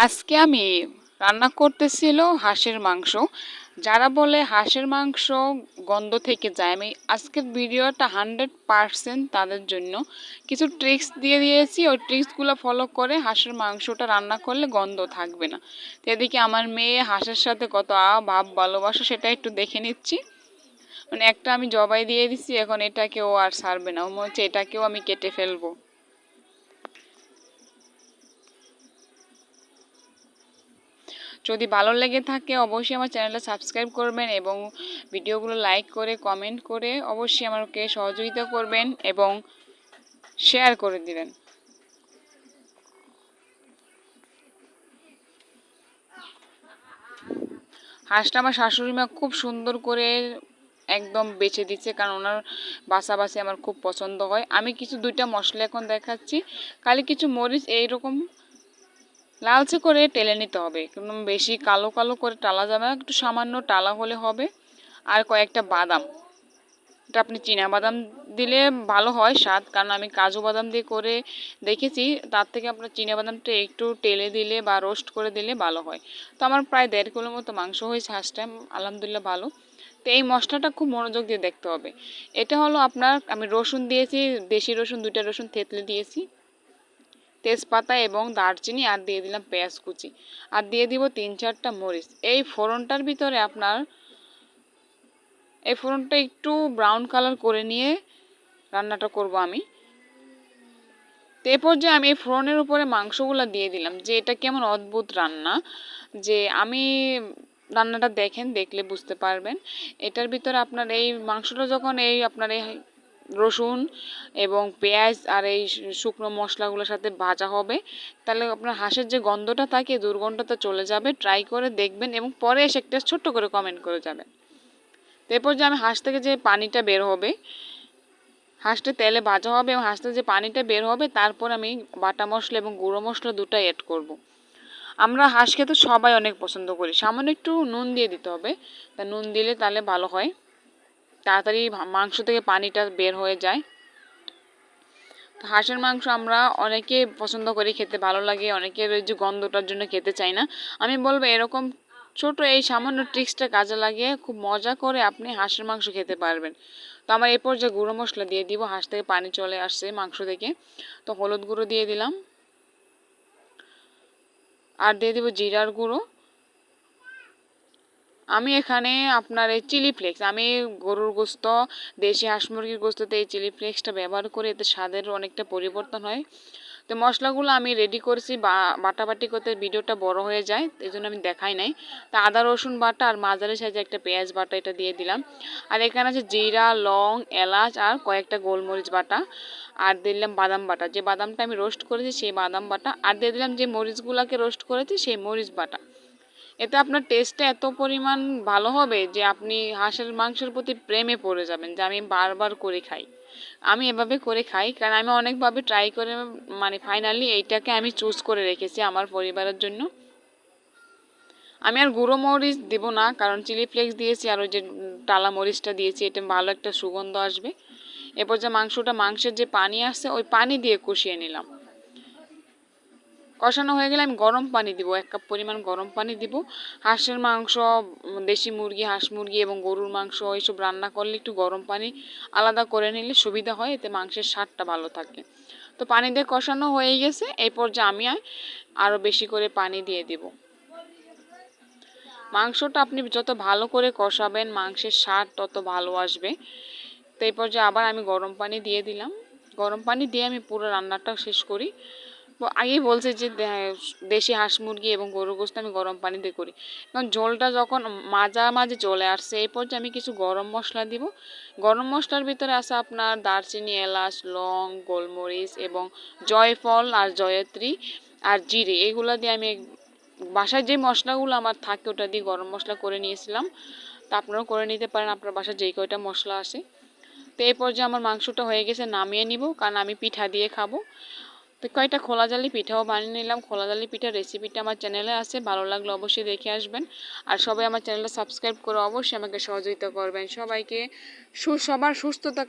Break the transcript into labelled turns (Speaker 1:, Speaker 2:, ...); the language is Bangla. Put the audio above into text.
Speaker 1: আজকে আমি রান্না করতেছিল হাঁসের মাংস। যারা বলে হাঁসের মাংস গন্ধ থেকে যায়, আমি আজকের ভিডিওটা 100% তাদের জন্য কিছু ট্রিক্স দিয়ে দিয়েছি। ওই ট্রিক্সগুলো ফলো করে হাঁসের মাংসটা রান্না করলে গন্ধ থাকবে না। তো এদিকে আমার মেয়ে হাঁসের সাথে কত ভাব ভালোবাসা সেটা একটু দেখে নিচ্ছি। মানে একটা আমি জবাই দিয়ে দিচ্ছি, এখন এটাকেও আর ছাড়বে না, মনে হচ্ছে এটাকেও আমি কেটে ফেলবো। যদি ভালো লেগে থাকে অবশ্যই আমার চ্যানেলটা সাবস্ক্রাইব করবেন এবং ভিডিওগুলো লাইক করে কমেন্ট করে অবশ্যই আমাকে সহযোগিতা করবেন এবং শেয়ার করে দিবেন। হাঁসটা আমার শাশুড়ি মা খুব সুন্দর করে একদম বেছে দিচ্ছে, কারণ ওনার বাছাবাছি আমার খুব পছন্দ হয়। আমি কিছু দুইটা মশলা এখন দেখাচ্ছি। খালি কিছু মরিচ এইরকম লালচে করে টেলে নিতে হবে, একদম বেশি কালো কালো করে টালা যাবে না, একটু সামান্য টালা হলে হবে। আর কয়েকটা বাদাম, এটা আপনি চীনা বাদাম দিলে ভালো হয় স্বাদ, কারণ আমি কাজু বাদাম দিয়ে করে দেখেছি, তার থেকে আপনার চীনা বাদামটা একটু টেলে দিলে বা রোস্ট করে দিলে ভালো হয়। তো আমার প্রায় 1.5 কিলোর মতো মাংস হয়েছে হাঁসটা, আলহামদুলিল্লাহ ভালো। তো এই মশলাটা খুব মনোযোগ দিয়ে দেখতে হবে। এটা হলো আপনার, আমি রসুন দিয়েছি, দেশি রসুন 2টা রসুন থেতলে দিয়েছি, তেজপাতা এবং দারচিনি, আর দিয়ে দিলাম পেঁয়াজ কুচি, আর দিয়ে দিব 3-4টা মরিচ। এই ফোড়নটার ভিতরে আপনার এই ফোড়নটা একটু ব্রাউন কালার করে নিয়ে রান্নাটা করব আমি। তো এরপর যে আমি এই ফোড়নের উপরে মাংসগুলো দিয়ে দিলাম, যে এটা কেমন অদ্ভুত রান্না, যে আমি রান্নাটা দেখেন, দেখলে বুঝতে পারবেন। এটার ভিতরে আপনার এই মাংসটা যখন এই আপনার এই রসুন এবং পেঁয়াজ আর এই শুকনো মশলাগুলোর সাথে ভাজা হবে, তাহলে আপনার হাঁসের যে গন্ধটা থাকে দুর্গন্ধটা চলে যাবে। ট্রাই করে দেখবেন এবং পরে এসে একটা ছোট্ট করে কমেন্ট করে যাবেন। এরপর যে আমি হাঁস থেকে যে পানিটা বের হবে, হাঁসটা তেলে ভাজা হবে এবং হাঁস থেকে যে পানিটা বের হবে, তারপর আমি বাটা মশলা এবং গুঁড়ো মশলা দুটাই অ্যাড করব। আমরা হাঁস খেতে সবাই অনেক পছন্দ করি, সামান্য একটু নুন দিয়ে দিতে হবে। তা নুন দিলে তাহলে ভালো হয়, তাড়াতাড়ি মাংস থেকে পানিটা বের হয়ে যায়। তো হাঁসের মাংস আমরা অনেকে পছন্দ করি, খেতে ভালো লাগে, অনেকের ওই যে গন্ধটার জন্য খেতে চাই না। আমি বলবো এরকম ছোট এই সামান্য ট্রিক্সটা কাজে লাগিয়ে খুব মজা করে আপনি হাঁসের মাংস খেতে পারবেন। তো আমার এরপর যে গুঁড়ো মশলা দিয়ে দিব, হাঁস থেকে পানি চলে আসছে মাংস থেকে, তো হলুদ গুঁড়ো দিয়ে দিলাম, আর দিয়ে দিব জিরার গুঁড়ো। আমি এখানে আপনার এই চিলি ফ্লেক্স, আমি গরুর গোস্ত, দেশি হাঁস মুরগির গোস্ততে এই চিলি ফ্লেক্সটা ব্যবহার করে, এতে স্বাদের অনেকটা পরিবর্তন হয়। তো মশলাগুলো আমি রেডি করেছি, বাটাবাটি করতে ভিডিওটা বড় হয়ে যায়, এই জন্য আমি দেখাই নাই। তা আদা রসুন বাটা আর মাঝারি সাইজে একটা পেঁয়াজ বাটা এটা দিয়ে দিলাম। আর এখানে আছে জিরা, লং, এলাচ আর কয়েকটা গোলমরিচ বাটা, আর দিলাম বাদাম বাটা, যে বাদামটা আমি রোস্ট করেছি সেই বাদাম বাটা, আর দিয়ে দিলাম যে মরিচগুলোকে রোস্ট করেছি সেই মরিচ বাটা। এতে আপনার টেস্টটা এত পরিমাণ ভালো হবে যে আপনি হাঁসের মাংসের প্রতি প্রেমে পড়ে যাবেন, যে আমি বারবার করে খাই। আমি এভাবে করে খাই, কারণ আমি অনেকভাবে ট্রাই করে মানে ফাইনালি এইটাকে আমি চুজ করে রেখেছি আমার পরিবারের জন্য। আমি আর গুঁড়ো মরিচ দেব না, কারণ চিলি ফ্লেক্স দিয়েছি আর ওই যে টালা মরিচটা দিয়েছি, এটা ভালো একটা সুগন্ধ আসবে। এরপর যে মাংসের যে পানি আসছে ওই পানি দিয়ে কষিয়ে নিলাম। কষানো হয়ে গেলে আমি গরম পানি দিব, 1 কাপ পরিমাণ গরম পানি দিব। হাঁসের মাংস, দেশি মুরগি, হাঁস মুরগি এবং গরুর মাংস এইসব রান্না করলে একটু গরম পানি আলাদা করে নিলে সুবিধা হয়, এতে মাংসের স্বাদটা ভালো থাকে। তো পানি দিয়ে কষানো হয়ে গেছে, এই পর্যায়ে আমি আরও বেশি করে পানি দিয়ে দিব। মাংসটা আপনি যত ভালো করে কষাবেন মাংসের স্বাদ তত ভালো আসবে। তো এই পর্যায়ে আবার আমি গরম পানি দিয়ে দিলাম। গরম পানি দিয়ে আমি পুরো রান্নাটা শেষ করি। আগেই বলছে যে দেশি হাঁস মুরগি এবং গরুর গোস্ত আমি গরম পানি দিয়ে করি, কারণ ঝোলটা যখন মাঝামাঝি চলে আসছে এই পর্যায়ে আমি কিছু গরম মশলা দিব। গরম মশলার ভিতরে আছে আপনার দারচিনি, এলাচ, লং, গোলমরিচ এবং জয়ফল আর জয়ত্রী আর জিরে, এগুলো দিয়ে আমি বাসায় যে মশলাগুলো আমার থাকে ওটা দিয়ে গরম মশলা করে নিয়েছিলাম। তা আপনারাও করে নিতে পারেন আপনার বাসায় যেই কয়টা মশলা আসে। তো এই পর্যায়ে আমার মাংসটা হয়ে গেছে, নামিয়ে নিব, কারণ আমি পিঠা দিয়ে খাবো। তো কয়েকটা খোলা জালি পিঠাও বানিয়ে নিলাম। খোলা জালি পিঠার রেসিপিটা আমার চ্যানেলে আছে, ভালো লাগলে অবশ্যই দেখে আসবেন। আর সবাই আমার চ্যানেলটা সাবস্ক্রাইব করে অবশ্যই আমাকে সহযোগিতা করবেন। সবাইকে সবার সুস্থতা